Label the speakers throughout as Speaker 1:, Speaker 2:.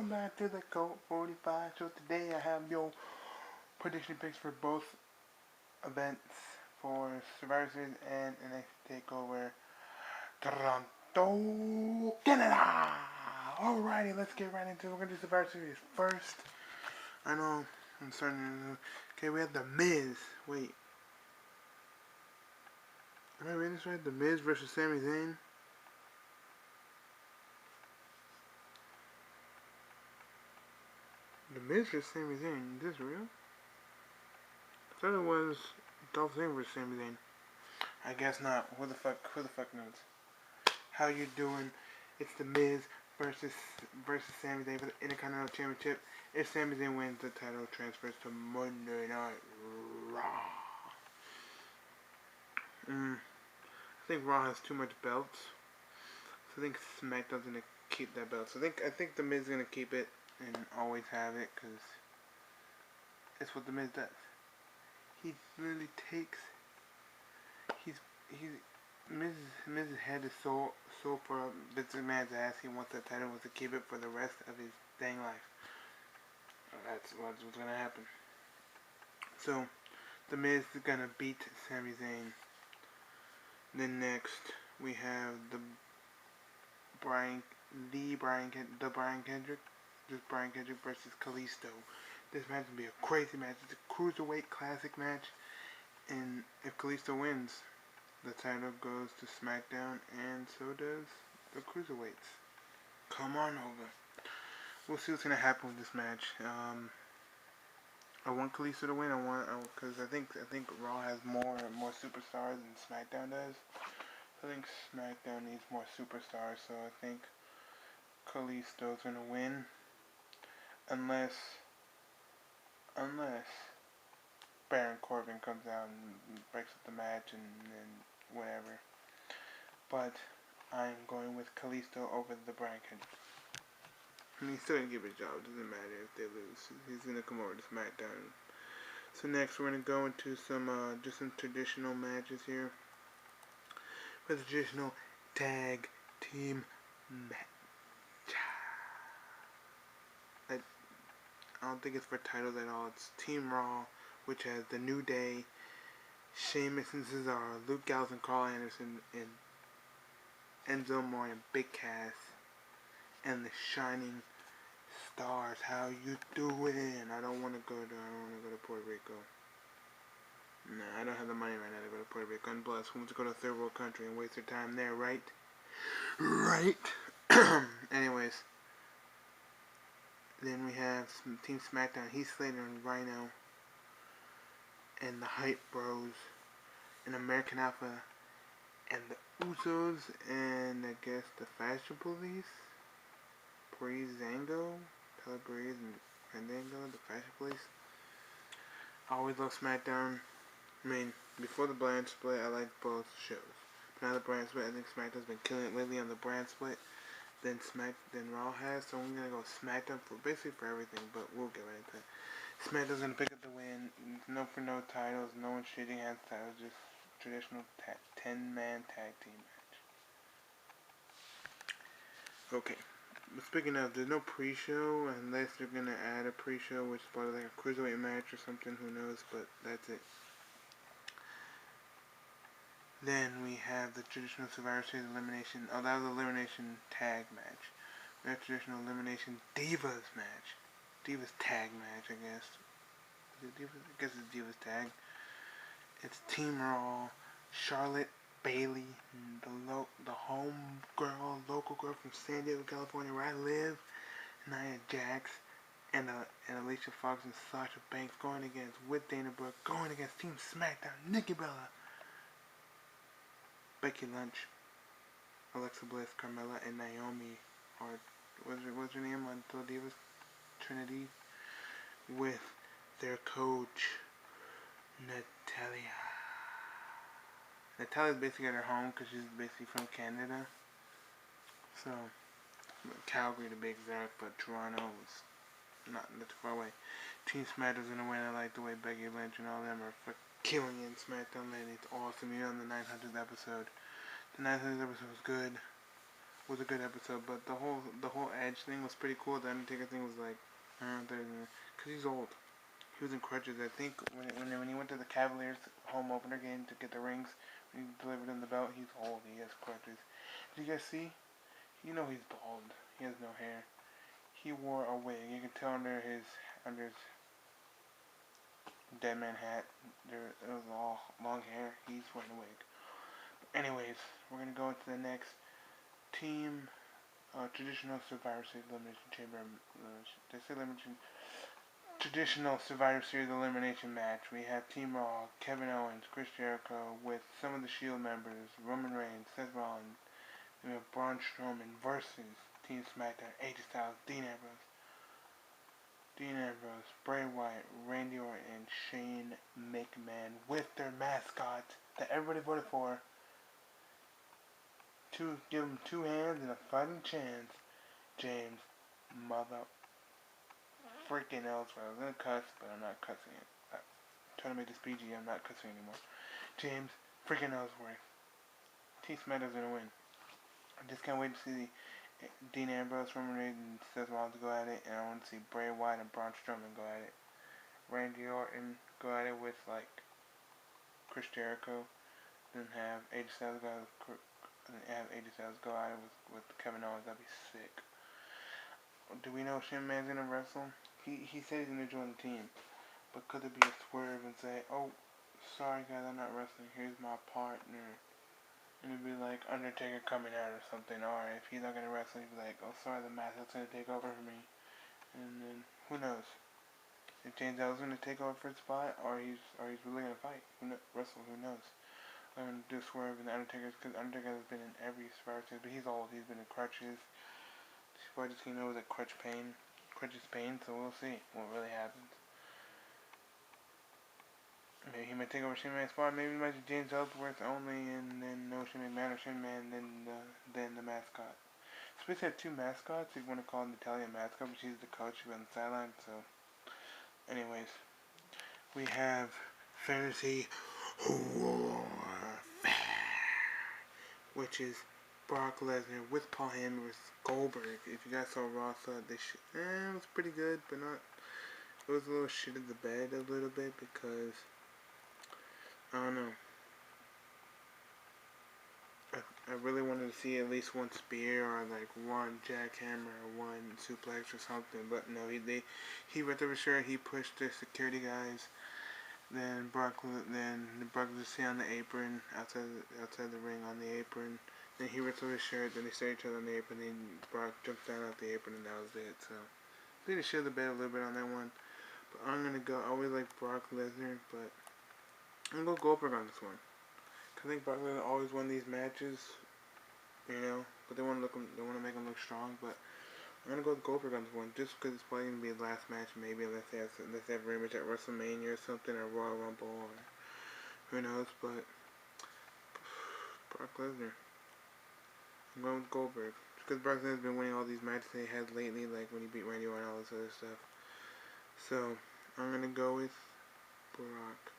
Speaker 1: welcome back to the Code 45. So today I have your prediction picks for both events for Survivor Series and NXT Takeover Toronto, Canada. Alrighty, let's get right into it. We're gonna do Survivor Series first. I know I'm starting to. Okay, we have The Miz. Wait. Am I reading this right? The Miz versus Sami Zayn. The Miz versus Sami Zayn. Is this real? I thought it was Dolph Ziggler versus Sami Zayn. I guess not. Who the fuck knows? How you doing? It's The Miz versus Sami Zayn for the Intercontinental Championship. If Sami Zayn wins, the title transfers to Monday Night Raw. I think Raw has too much belts, so I think SmackDown's gonna keep that belt. So I think The Miz is gonna keep it and always have it, cause it's what The Miz does. He literally takes. Miz's head is so for Vince McMahon's ass. He wants that title to keep it for the rest of his dang life. That's what's gonna happen. So, The Miz is gonna beat Sami Zayn. Then next we have the Brian Kendrick versus Kalisto. This match will be a crazy match. It's a cruiserweight classic match, and if Kalisto wins, the title goes to SmackDown, and so does the cruiserweights. Come on over. We'll see what's gonna happen with this match. I want Kalisto to win. Because I think Raw has more superstars than SmackDown does. I think SmackDown needs more superstars, so I think Kalisto's gonna win, unless Baron Corbin comes out and breaks up the match and whatever. But I'm going with Kalisto over the Brian Kendrick. I mean, he's still gonna give it a job. It doesn't matter if they lose. He's gonna come over to SmackDown. So next, we're gonna go into some just some traditional matches here. For the traditional tag team match. I don't think it's for titles at all. It's Team Raw, which has The New Day, Sheamus and Cesaro, Luke Gallows and Carl Anderson, and Enzo Amore and Big Cass, and the Shining Stars. How you doing? I don't want to go to Puerto Rico. Nah, I don't have the money right now to go to Puerto Rico. And plus, who wants to go to a third world country and waste their time there, right? Right. Anyways. Then we have some Team SmackDown, Heath Slater and Rhino, and the Hype Bros, and American Alpha, and the Usos, and I guess the Fashion Police, Breezango, Tyler Breeze and Fandango, the Fashion Police. I always love SmackDown. I mean, before the brand split, I liked both shows. But now the brand split, I think SmackDown's been killing it lately on the brand split. Then Raw has, so I'm gonna go SmackDown for basically for everything, but we'll get right into it. SmackDown's gonna pick up the win. No titles, no one's cheating hands titles, just traditional 10-man tag team match. Okay, but speaking of, there's no pre-show unless they're gonna add a pre-show, which is probably like a cruiserweight match or something. Who knows? But that's it. Then we have the traditional Survivor Series elimination. Oh, that was the elimination tag match. We have traditional elimination Divas match. Divas tag match, I guess. Is it Divas? I guess it's Divas tag. It's Team Raw, Charlotte, Bayley, the local girl from San Diego, California, where I live, Nia Jax, and Alicia Fox and Sasha Banks going against with Dana Brooke, going against Team SmackDown, Nikki Bella, Becky Lynch, Alexa Bliss, Carmella, and Naomi, or what's her name on the Divas Trinity, with their coach, Natalya. Natalya's basically at her home because she's basically from Canada. So, Calgary to be exact, but Toronto was not too far away. Team SmackDown's gonna win. I like the way Becky Lynch and all them are killing it in SmackDown lately. It's awesome. You're on the 900th episode. The 900th episode was good. was a good episode, but the whole Edge thing was pretty cool. The Undertaker thing was like, because he's old. He was in crutches. I think when he went to the Cavaliers home opener game to get the rings, when he delivered him the belt, he's old. He has crutches. Did you guys see? You know he's bald. He has no hair. He wore a wig. You can tell under his dead man hat. It was all long hair. He's wearing a wig. Anyways, we're gonna go into the next team. Traditional Survivor Series Elimination Chamber. Traditional Survivor Series elimination match. We have Team Raw, Kevin Owens, Chris Jericho with some of the Shield members, Roman Reigns, Seth Rollins. We have Braun Strowman versus Team SmackDown, AJ Styles, Dean Ambrose, Bray Wyatt, Randy Orton, and Shane McMahon with their mascot that everybody voted for to give them 2 hands and a fighting chance. James Mother freaking Ellsworth. I was gonna cuss, but I'm not cussing it. I'm trying to make this PG. I'm not cussing anymore. James freaking Ellsworth. Team SmackDown's gonna win. I just can't wait to see Dean Ambrose, Roman Reigns, and Seth Rollins go at it, and I want to see Bray Wyatt and Braun Strowman go at it. Randy Orton go at it with like Chris Jericho, then have AJ Styles go at it with Kevin Owens. That'd be sick. Do we know Shane McMahon's gonna wrestle? He said he's gonna join the team, but could it be a swerve and say, "Oh, sorry guys, I'm not wrestling. Here's my partner." And it'd be like Undertaker coming out or something. Or if he's not gonna wrestle, he'd be like, "Oh, sorry, the mascot's gonna take over for me." And then who knows? If James Ellsworth's gonna take over for his spot, or he's really gonna fight, wrestle, who knows? I'm gonna do Swerve and the Undertaker's, because Undertaker has been in every Survivor Series, but he's old. He's been in crutches. He's probably just gonna know that crutches pain. So we'll see what really happens. Maybe he might take over Shane McMahon's spot. Maybe he might do James Ellsworth only, and then no Shane McMahon or Shane McMahon, then the mascot. So we have 2 mascots. If you want to call him the Italian mascot, but she's the coach. She's on the sideline. So, anyways, we have Fantasy Warfare, which is Brock Lesnar with Paul Heyman versus Goldberg. If you guys saw Raw, thought it was pretty good, but not. It was a little shit in the bed a little bit because I don't know. I really wanted to see at least one spear or like one jackhammer or one suplex or something, but no, he ripped up his shirt. He pushed the security guys. Then Brock was sitting on the apron outside the ring on the apron. Then he ripped up his shirt. Then they stared each other on the apron. Then Brock jumped down off the apron, and that was it. So I think they shit the bed a little bit on that one. But I'm gonna go. I always like Brock Lesnar, but I'm gonna go Goldberg on this one. I think Brock Lesnar always won these matches, but they want to make him look strong. But I'm gonna go with Goldberg on this one, just because it's probably gonna be his last match. Maybe unless they have a rematch at WrestleMania or something, or Royal Rumble, or who knows. But Brock Lesnar, I'm going with Goldberg, because Brock Lesnar's been winning all these matches they had lately, like when he beat Randy Orton and all this other stuff. So I'm gonna go with Brock.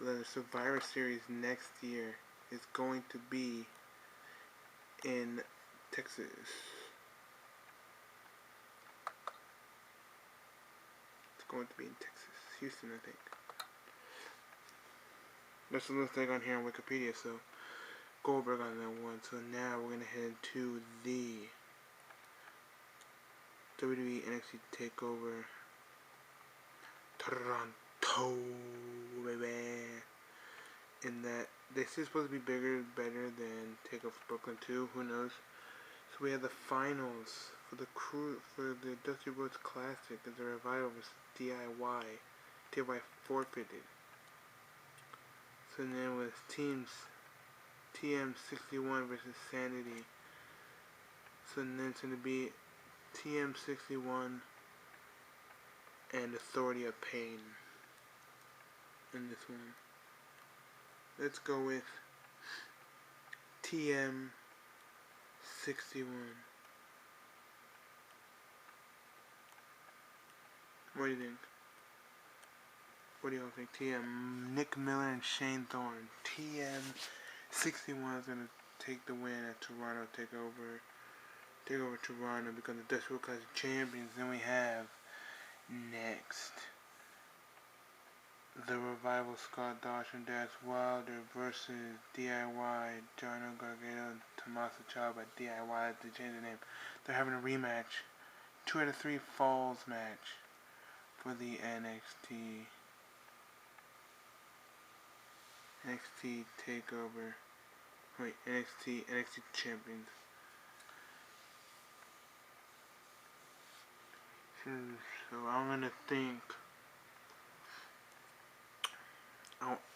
Speaker 1: The Survivor Series next year is going to be in Texas. It's going to be in Texas. Houston, I think. That's the list I got on here on Wikipedia, so Goldberg on that one. So now we're going to head to the WWE NXT Takeover Toronto, baby. In that this is supposed to be better than Takeover Brooklyn 2. Who knows? So we have the finals for the Dusty Rhodes Classic as a revival versus DIY. DIY forfeited. So then with teams TM61 versus Sanity. So then it's going to be TM61 and Authority of Pain in this one. Let's go with TM61. What do you think? What do y'all think? TM, Nick Miller and Shane Thorne. TM61 is going to take the win at Toronto Takeover. Takeover Toronto become the Dusty World Classic champions. Then we have next the Revival, Scott Dodge and Dax Wilder versus DIY, Jono Gargano and Tommaso Ciampa. DIY, to change the name. They're having a rematch. 2 out of 3 falls match for the NXT Takeover. Wait, NXT champions. So I'm gonna think.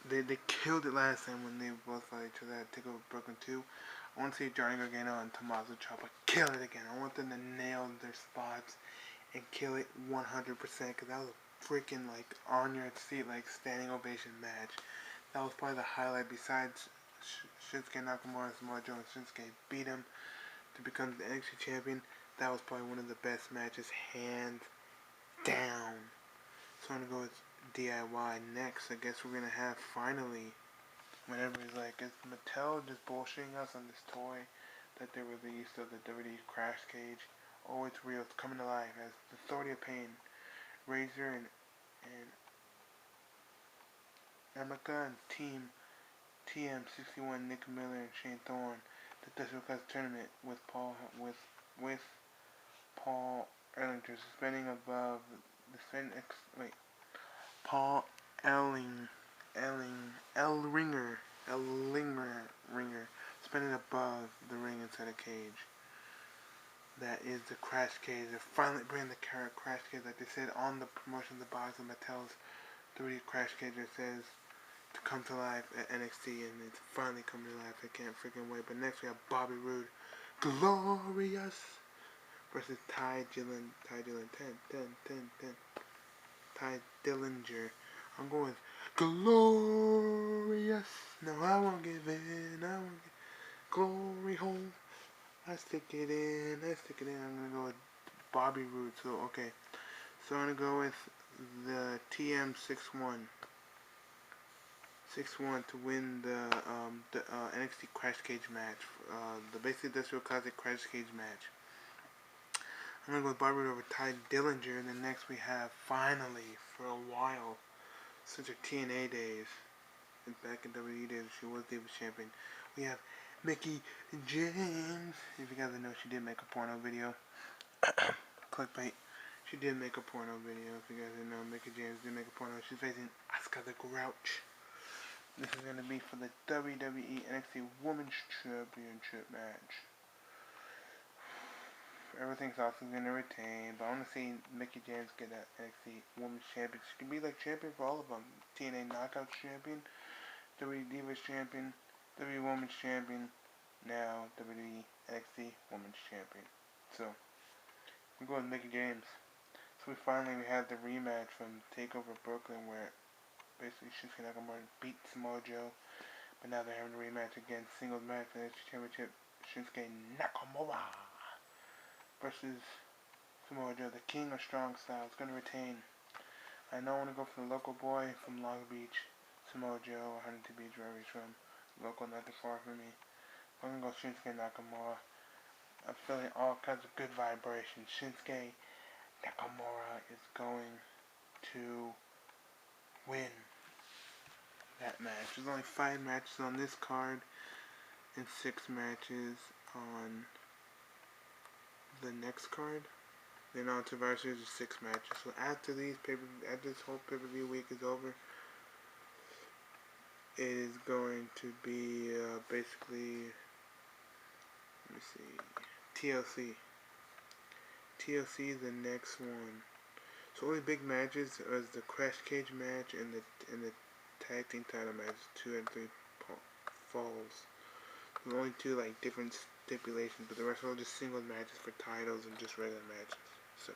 Speaker 1: They killed it last time when they both fought each other at Takeover Brooklyn 2. I want to see Johnny Gargano and Tommaso Ciampa kill it again. I want them to nail their spots and kill it 100%, because that was a freaking like on your seat, like standing ovation match. That was probably the highlight. Besides Shinsuke Nakamura and Samoa Joe and Shinsuke beat him to become the NXT champion, that was probably one of the best matches, hands down. So I'm gonna go with DIY next. I guess we're gonna have finally, when everybody's like, is Mattel just bullshitting us on this toy that they released of the WWE Crash Cage? Oh, it's real. It's coming to life as the Authority of Pain, Razor and Emeka and Team TM61, Nick Miller and Shane Thorne, the Dusty World Classic tournament with Paul Erlinger suspending above the Paul Ringer suspended above the ring inside a cage. That is the Crash Cage. They're finally bringing the Crash Cage, like they said on the promotion of the box of Mattel's 3D Crash Cage. It says to come to life at NXT, and it's finally coming to life. I can't freaking wait. But next we have Bobby Roode, Glorious, versus Ty Dillinger. I'm going with Glorious. No, I won't give in. I won't give glory home. I stick it in. I'm gonna go with Bobby Roode. So okay. So I'm gonna go with the TM61. 6-1 to win the NXT Crash Cage match. The basically Industrial Classic Crash Cage match. I'm gonna go with Bobby Roode over Ty Dillinger, and then next we have finally for a while, since her TNA days, and back in WWE days, she was Divas Champion. We have Mickie James. If you guys know, she did make a porno video. Clickbait. She did make a porno video. If you guys didn't know, Mickie James did make a porno. She's facing Asuka the Grouch. This is going to be for the WWE NXT Women's Championship match. Everything's also going to retain, but I want to see Mickie James get that NXT Women's Champion. She can be like champion for all of them. TNA Knockouts Champion, WWE Divas Champion, WWE Women's Champion, now WWE NXT Women's Champion. So, we're going with Mickie James. So we have the rematch from Takeover Brooklyn, where basically Shinsuke Nakamura beat Samoa Joe, but now they're having a rematch again, singles match for the NXT Championship. Shinsuke Nakamura versus Samoa Joe, the King of Strong Style, is going to retain. I know I want to go for the local boy from Long Beach, Samoa Joe, Huntington Beach, wherever he's from. Local, not too far from me. I'm going to go Shinsuke Nakamura. I'm feeling all kinds of good vibrations. Shinsuke Nakamura is going to win that match. There's only 5 matches on this card and 6 matches on the next card. Then on Survivor Series is 6 matches. So after this whole pay-per-view week is over, it is going to be basically, let me see, TLC. TLC is the next one. So only big matches is the Crash Cage match and the tag team title matches, 2 and 3 falls. There's only 2 like different stipulations, but the rest are all just single matches for titles and just regular matches. So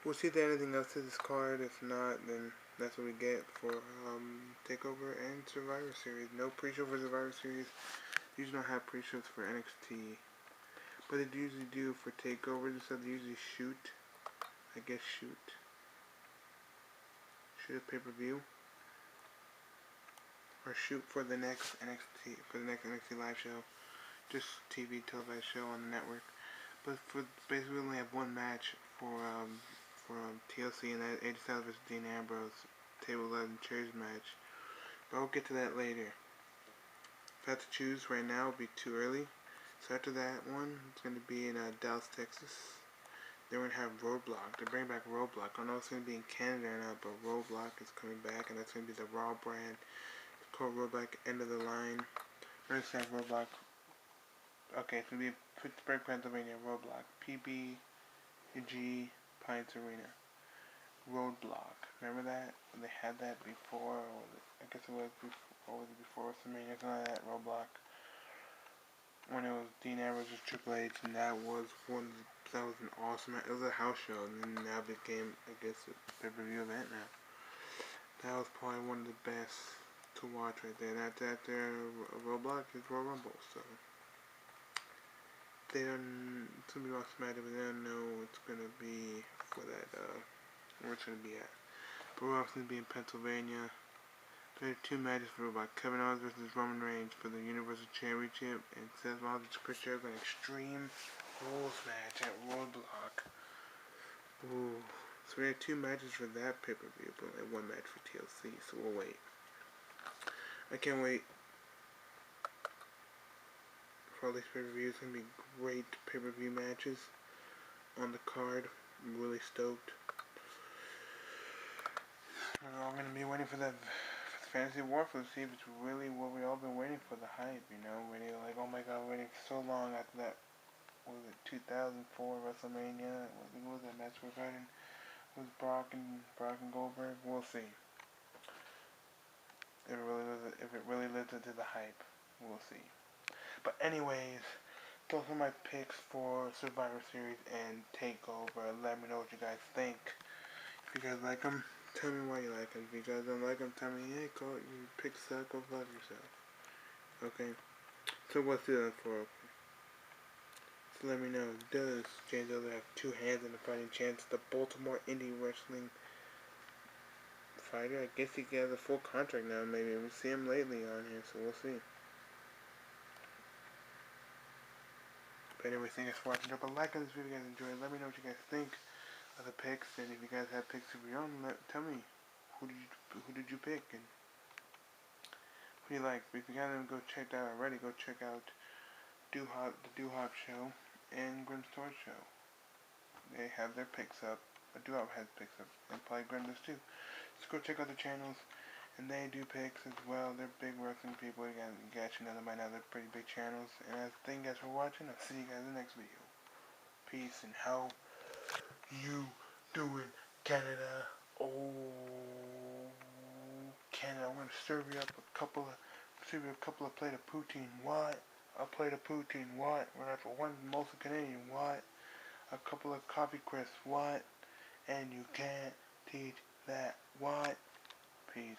Speaker 1: we'll see if there's anything else to this card. If not, then that's what we get for Takeover and Survivor Series. No pre-show for Survivor Series. Usually don't have pre-shows for NXT, but they usually do for Takeover. So they usually shoot a pay-per-view, or shoot for the next NXT live show. just TV televised show on the network. But for basically we only have one match for TLC, and that AJ Styles vs Dean Ambrose Table 11 chairs match. But I'll get to that later. If I have to choose right now, it'll be too early. So after that one, it's going to be in Dallas, Texas. They're going to have Roadblock. They're bringing back Roadblock. I don't know if it's going to be in Canada or not, but Roadblock is coming back, and that's going to be the Raw brand. It's called Roadblock End of the Line. We're going to have Roadblock. Okay, it's going to be Pittsburgh, Pennsylvania, Roadblock. PBG Pints Arena. Roadblock. Remember that? When they had that before? Or I guess it was before. Or was it before WrestleMania? Something like that. Roadblock. When it was Dean Ambrose with Triple H, and that was an awesome. It was a house show, and then now became, I guess, a pay-per-view event now. That was probably one of the best to watch right there. And after Roadblock is Royal Rumble, so they don't. It's gonna be all SmackDown, but they don't know it's gonna be for that. Where it's gonna be at. But we're also gonna be in Pennsylvania. There are two matches for about Kevin Owens versus Roman Reigns for the Universal Championship, and Seth Rollins and Chris Jericho an Extreme Rules match at Roadblock. Ooh. So we have two matches for that pay-per-view, but only one match for TLC, so we'll wait. I can't wait for all these pay-per-views. It's going to be great pay-per-view matches on the card. I'm really stoked. We're all going to be waiting for the Fantasy War to see if it's really what we all been waiting for, the hype, you know? Waiting like, oh my god, waiting so long after that. What was it, 2004 WrestleMania? What was that match we're fighting? It was Brock and Goldberg? We'll see. If it really lives up to the hype, we'll see. But anyways, those are my picks for Survivor Series and Takeover. Let me know what you guys think. If you guys like them, tell me why you like them. If you guys don't like them, tell me, hey, your picks suck, go love yourself. Okay? So what's the other for? So let me know, does James Elder have two hands in the fighting chance? The Baltimore Indie Wrestling fighter? I guess he has a full contract now, maybe. We see him lately on here, so we'll see. But anyway, thank you guys for watching. Drop a like on this video if you guys enjoyed. Let me know what you guys think of the picks, and if you guys have picks of your own, tell me who did you pick and who do you like. If you guys haven't go check that out already, go check out the Doo-Hop Show and Grim's Toy Show. They have their picks up. Doo-Hop has picks up, and probably Grim does too. Just go check out the channels, and they do picks as well. They're big wrestling people. You guys should know them by now. They're pretty big channels. And thank you guys for watching. I'll see you guys in the next video. Peace, and how you doing, Canada? Oh, Canada, I'm gonna serve you up a couple of plate of poutine. What? A plate of poutine. What? We're not for one mostly Canadian. What? A couple of coffee crisps. What? And you can't teach that. What? Peace.